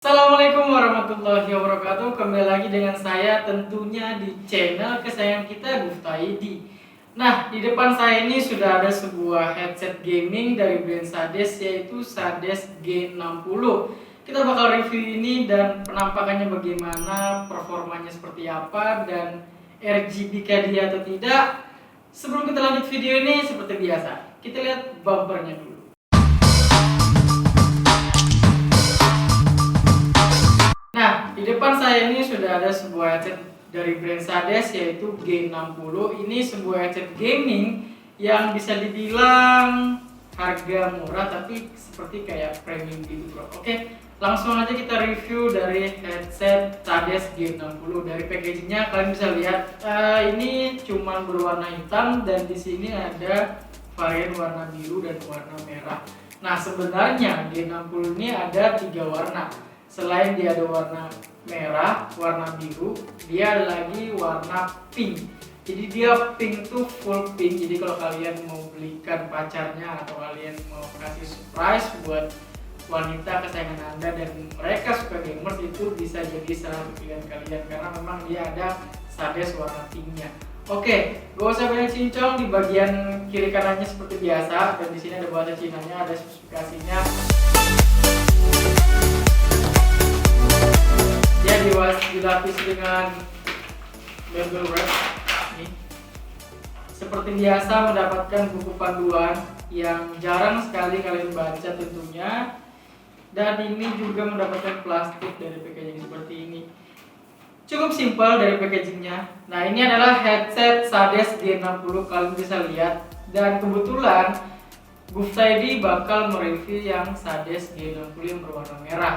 Assalamualaikum warahmatullahi wabarakatuh. Kembali lagi dengan saya tentunya di channel kesayangan kita Gufta ID. Nah, di depan saya ini sudah ada sebuah headset gaming dari brand Sades, yaitu Sades G60. Kita bakal review ini dan penampakannya bagaimana, performanya seperti apa, dan RGB kah dia atau tidak. Sebelum kita lanjut video ini, seperti biasa, kita lihat bumpernya dulu. Nah, di depan saya ini sudah ada sebuah headset dari brand Sades, yaitu G60. Ini sebuah headset gaming yang bisa dibilang harga murah tapi seperti kayak premium gitu bro. Oke, langsung aja kita review dari headset Sades G60. Dari packagingnya kalian bisa lihat ini cuma berwarna hitam dan di sini ada varian warna biru dan warna merah. Nah, sebenarnya G60 ini ada 3 warna. Selain dia ada warna merah, warna biru, dia ada lagi warna pink. Jadi dia pink tuh full pink. Jadi kalau kalian mau belikan pacarnya atau kalian mau kasih surprise buat wanita kesayangan Anda dan mereka suka gamers, itu bisa jadi salah satu pilihan kalian karena memang dia ada Sades warna pinknya. Oke, gak usah banyak cincong. Di bagian kiri kanannya seperti biasa, dan di sini ada bahasa Cinanya, ada spesifikasinya. Dia dilapisi dengan bubble wrap nih. Seperti biasa mendapatkan buku panduan yang jarang sekali kalian baca tentunya, dan ini juga mendapatkan plastik dari packaging seperti ini. Cukup simpel dari packagingnya. Nah, ini adalah headset Sades G60, kalian bisa lihat, dan kebetulan Gufta ID bakal mereview yang Sades G60 yang berwarna merah.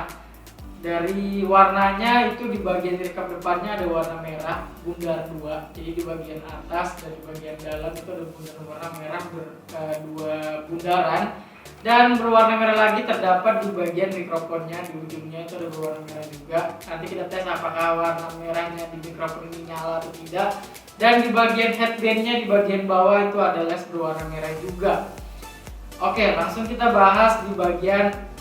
Dari warnanya itu di bagian rekap depannya ada warna merah bundar 2. Jadi di bagian atas dan di bagian dalam itu ada bundar warna merah dua bundaran, dan berwarna merah lagi terdapat di bagian mikrofonnya. Di ujungnya itu ada berwarna merah juga. Nanti kita tes apakah warna merahnya di mikrofon ini nyala atau tidak. Dan di bagian headbandnya di bagian bawah itu ada les berwarna merah juga. Oke, langsung kita bahas di bagian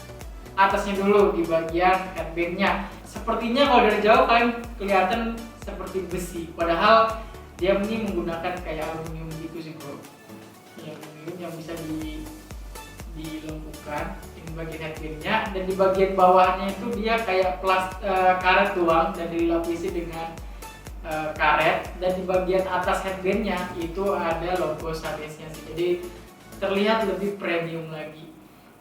atasnya dulu, di bagian headbandnya. Sepertinya kalau dari jauh kalian kelihatan seperti besi, padahal dia ini menggunakan kayak aluminium gitu sih bro. Ini aluminium yang bisa dilumpuhkan. Ini bagian headbandnya, dan di bagian bawahnya itu dia kayak karet doang dan dilapisi dengan karet. Dan di bagian atas headbandnya itu ada logo Sadesnya sih, jadi terlihat lebih premium lagi.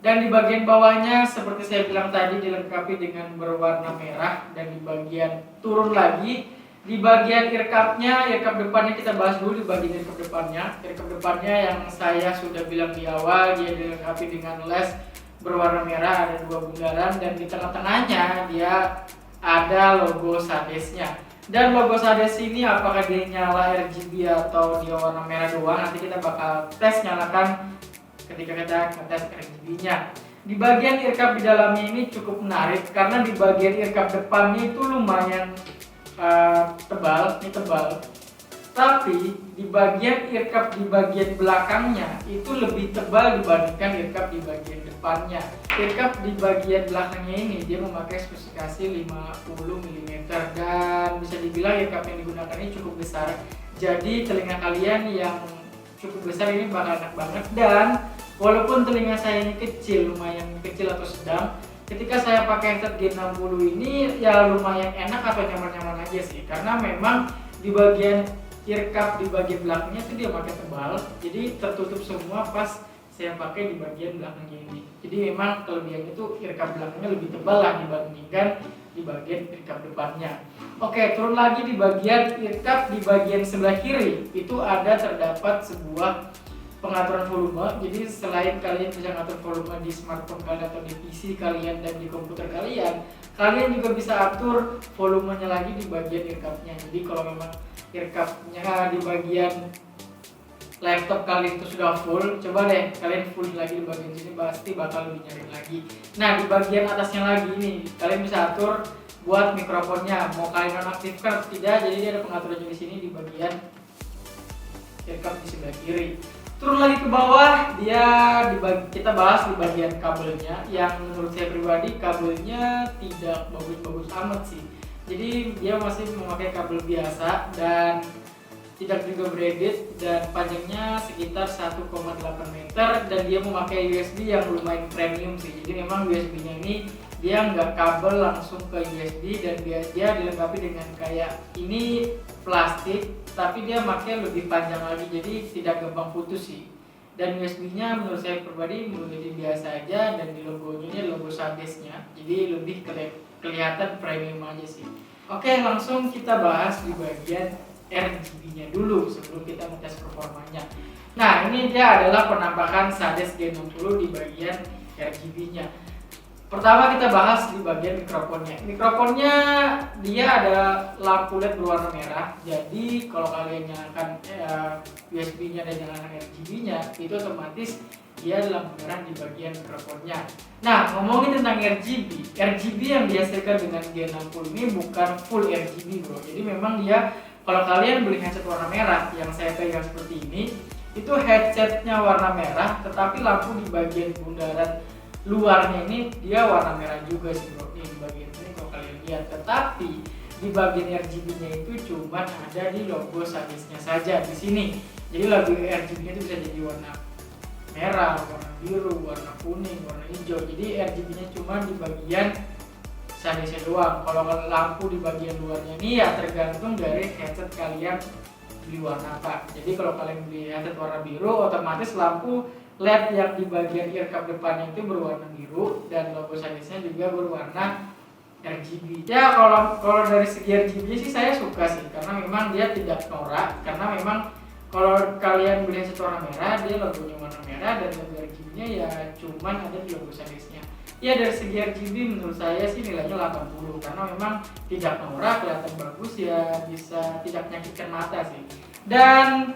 Dan di bagian bawahnya seperti saya bilang tadi dilengkapi dengan berwarna merah, dan di bagian turun lagi di bagian earcup depannya kita bahas dulu. Di bagian earcup depannya yang saya sudah bilang di awal, dia dilengkapi dengan les berwarna merah, ada 2 bundaran, dan di tengah-tengahnya dia ada logo Sadesnya. Dan logo Sades ini apakah dia nyala RGB atau dia warna merah doang, nanti kita bakal tes nyalakan ketika kita ngetes RGB-nya. Di bagian earcup di dalamnya ini cukup menarik karena di bagian earcup depannya itu lumayan tebal. Tapi di bagian earcup di bagian belakangnya itu lebih tebal dibandingkan earcup di bagian depannya. Earcup di bagian belakangnya ini dia memakai spesifikasi 50 mm, dan bisa dibilang earcup yang digunakan ini cukup besar. Jadi telinga kalian yang cukup besar ini bakal enak banget. Dan walaupun telinga saya ini kecil, lumayan kecil atau sedang, ketika saya pakai headset G60 ini ya lumayan enak atau nyaman-nyaman aja sih, karena memang di bagian earcup di bagian belakangnya itu dia pakai tebal, jadi tertutup semua pas saya pakai di bagian belakangnya ini. Jadi memang kelebihannya itu earcup belakangnya lebih tebal lah dibandingkan di bagian earcup depannya. Oke, turun lagi di bagian earcup di bagian sebelah kiri itu ada terdapat sebuah pengaturan volume. Jadi selain kalian bisa ngatur volume di smartphone kalian atau di PC kalian dan di komputer kalian juga bisa atur volumenya lagi di bagian earcupnya. Jadi kalau memang earcupnya di bagian laptop kalian itu sudah full, coba deh kalian full lagi di bagian sini, pasti bakal lebih nyaring lagi. Nah, di bagian atasnya lagi nih kalian bisa atur buat mikrofonnya mau kalian nonaktifkan atau tidak. Jadi ada pengaturannya di sini di bagian earcup di sebelah kiri. Turun lagi ke bawah, kita bahas di bagian kabelnya, yang menurut saya pribadi kabelnya tidak bagus-bagus amat sih. Jadi dia masih memakai kabel biasa dan tidak juga braided, dan panjangnya sekitar 1,8 meter, dan dia memakai USB yang lumayan premium sih. Jadi memang USB-nya ini dia nggak kabel langsung ke USB, dan dia dilengkapi dengan kayak ini plastik, tapi dia pakai lebih panjang lagi, jadi tidak gampang putus sih. Dan USB-nya menurut saya pribadi menjadi biasa aja, dan di logonya ini logo Sades-nya, jadi lebih kelihatan premium aja sih. Oke, langsung kita bahas di bagian RGB-nya dulu sebelum kita ngetes performanya. Nah, ini dia adalah penampakan Sades G60 di bagian RGB-nya. Pertama kita bahas di bagian mikrofonnya. Mikrofonnya dia ada lampu LED berwarna merah. Jadi kalau kalian nyalakan USB-nya dan nyalakan RGB-nya, itu otomatis dia ada lampu merah di bagian mikrofonnya. Nah, ngomongin tentang RGB yang dihasilkan dengan G60 ini bukan full RGB bro. Jadi memang dia, kalau kalian beli headset warna merah yang saya pegang seperti ini, itu headsetnya warna merah, tetapi lampu di bagian bundaran luarnya ini dia warna merah juga sih bro. Ini di bagian ini kalau kalian lihat, tetapi di bagian RGB-nya itu cuma ada di logo Sades-nya saja di sini. Jadi logo RGB-nya itu bisa jadi warna merah, warna biru, warna kuning, warna hijau. Jadi RGB-nya cuma di bagian Sades-nya doang. Kalau lampu di bagian luarnya ini ya tergantung dari headset kalian beli warna apa. Jadi kalau kalian beli headset warna biru, otomatis lampu LED yang di bagian ear cup depannya itu berwarna biru, dan logo Sades-nya juga berwarna RGB. Ya kalau dari segi RGB sih saya suka sih, karena memang dia tidak norak. Karena memang kalau kalian beli headset warna merah, dia logonya warna merah, dan logo RGB-nya ya cuman ada di logo Sades-nya. Ya dari segi RGB menurut saya sih nilainya 80, karena memang tidak norak, kelihatan bagus, ya bisa tidak menyakitkan mata sih. Dan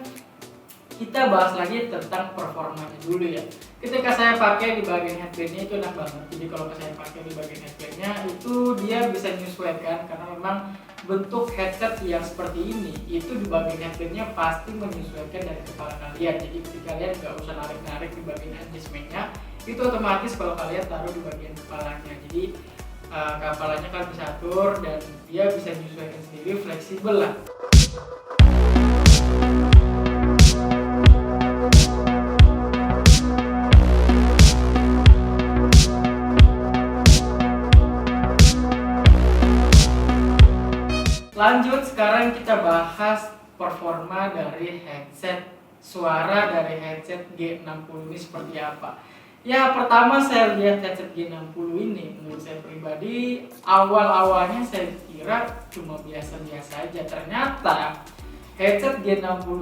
kita bahas lagi tentang performanya dulu ya. Ketika saya pakai di bagian headbandnya itu enak banget. Jadi kalau saya pakai di bagian headbandnya itu dia bisa menyesuaikan, karena memang bentuk headset yang seperti ini itu di bagian headbandnya pasti menyesuaikan dari kepala kalian. Jadi ketika kalian nggak usah narik-narik di bagian adjustmentnya, itu otomatis kalau kalian taruh di bagian kepalanya. Jadi kepalanya kan bisa atur, dan dia bisa menyesuaikan sendiri, fleksibel lah. Lanjut, sekarang kita bahas performa dari headset, suara dari headset G60 ini seperti apa. Ya, pertama saya lihat headset G60 ini, menurut saya pribadi awal-awalnya saya kira cuma biasa-biasa aja. Ternyata headset G60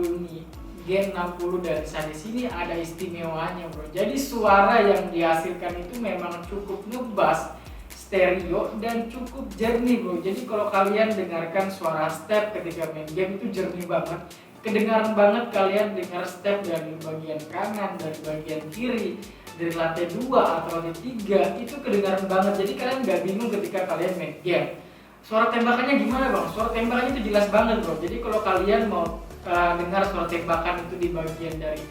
dari Sades ini ada istimewanya bro. Jadi suara yang dihasilkan itu memang cukup ngebass, stereo, dan cukup jernih bro. Jadi kalau kalian dengarkan suara step ketika main game itu jernih banget. Kedengaran banget kalian dengar step dari bagian kanan, dari bagian kiri, dari lantai 2 atau lantai 3, itu kedengaran banget. Jadi kalian nggak bingung ketika kalian main game. Suara tembakannya gimana bang? Suara tembakannya itu jelas banget bro. Jadi kalau kalian mau dengar suara tembakan itu di bagian dari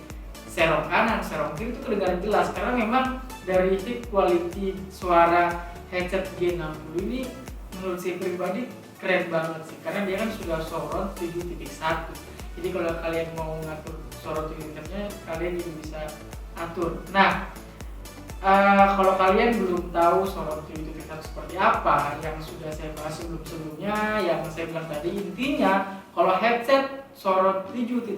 serong kanan, serong kiri, itu kedengaran jelas. Karena memang dari quality suara headset G60 ini menurut saya pribadi keren banget sih, karena dia kan sudah surround 7.1. Jadi kalau kalian mau ngatur surround 7.1-nya, kalian juga bisa atur. Nah, kalau kalian belum tahu surround 7.1 seperti apa, yang sudah saya bahas sebelumnya, yang saya bilang tadi, intinya kalau headset surround 7.1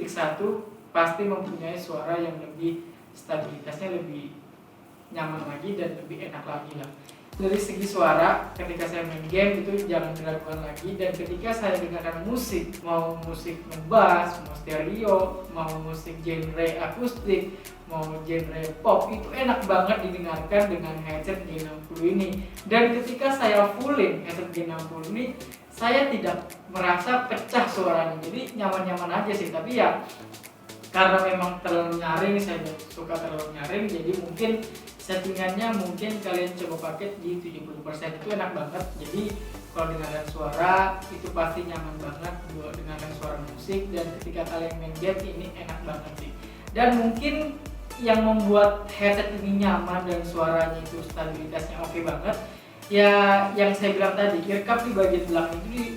pasti mempunyai suara yang lebih, stabilitasnya lebih nyaman lagi dan lebih enak lagi lah. Dari segi suara, ketika saya main game itu jangan diragukan lagi. Dan ketika saya dengarkan musik, mau musik ngebass, mau stereo, mau musik genre akustik, mau genre pop, itu enak banget didengarkan dengan headset G60 ini. Dan ketika saya fullin headset G60 ini, saya tidak merasa pecah suaranya. Jadi nyaman-nyaman aja sih. Tapi ya karena memang terlalu nyaring, saya suka terlalu nyaring, jadi mungkin settingannya mungkin kalian coba pakai di 70%, itu enak banget. Jadi kalau dengarkan suara itu pasti nyaman banget dengarkan suara musik, dan ketika kalian main game ini enak banget sih. Dan mungkin yang membuat headset ini nyaman dan suaranya itu stabilitasnya oke banget ya, yang saya bilang tadi, ear cup di bagian belakang itu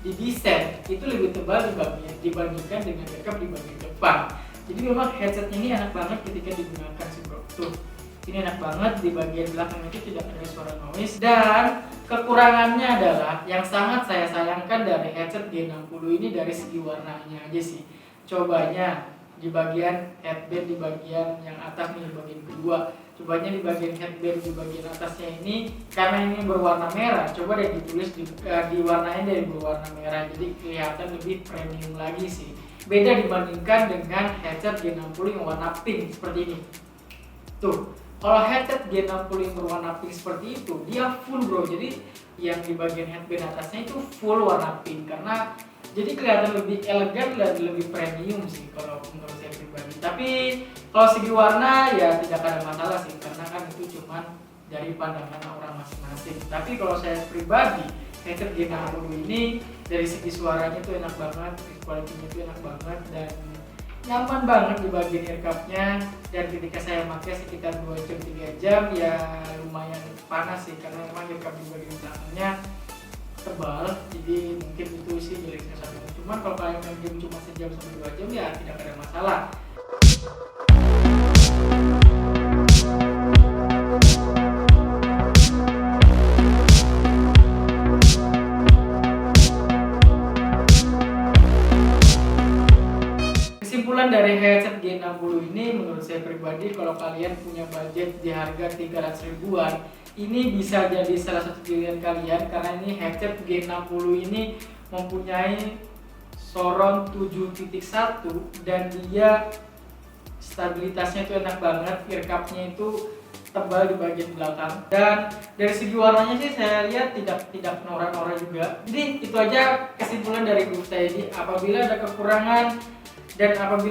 didesain itu lebih tebal dibandingkan dengan ear cup di bagian depan. Jadi memang headset ini enak banget ketika digunakan sih bro. Tuh, ini enak banget, di bagian belakang itu tidak ada suara noise. Dan kekurangannya adalah yang sangat saya sayangkan dari headset G60 ini dari segi warnanya aja sih. Cobanya di bagian headband di bagian yang atas nih, bagian kedua, cobanya di bagian headband di bagian atasnya ini, karena ini berwarna merah, coba deh ditulis diwarnain dari berwarna merah, jadi kelihatan lebih premium lagi sih. Beda dibandingkan dengan headset G60 yang warna pink seperti ini. Tuh, kalau headset G60 yang berwarna pink seperti itu, dia full bro, jadi yang di bagian headband atasnya itu full warna pink, karena jadi kelihatan lebih elegan dan lebih premium sih kalau menurut saya pribadi. Tapi kalau segi warna ya tidak ada masalah sih, karena kan itu cuman dari pandangan orang masing-masing. Tapi kalau saya pribadi, headset G60 ini dari segi suaranya itu enak banget, kualitasnya itu enak banget dan nyaman banget di bagian ear cup-nya. Dan ketika saya pakai sekitar 2 jam 3 jam ya lumayan panas sih, karena memang ear cup di bagian belakangnya tebal, jadi mungkin itu sih dari saya satu. Cuman kalau kalian main game cuma sejam sampai 2 jam ya tidak ada masalah. Kesimpulan dari headset G60 ini menurut saya pribadi, kalau kalian punya budget di harga 300 ribuan, ini bisa jadi salah satu pilihan kalian, karena ini headset G60 ini mempunyai sound 7.1 dan dia stabilitasnya itu enak banget, ear cup-nya itu tebal di bagian belakang, dan dari segi warnanya sih saya lihat tidak norak-norak juga. Jadi itu aja kesimpulan dari grup saya ini. Apabila ada kekurangan dan apabila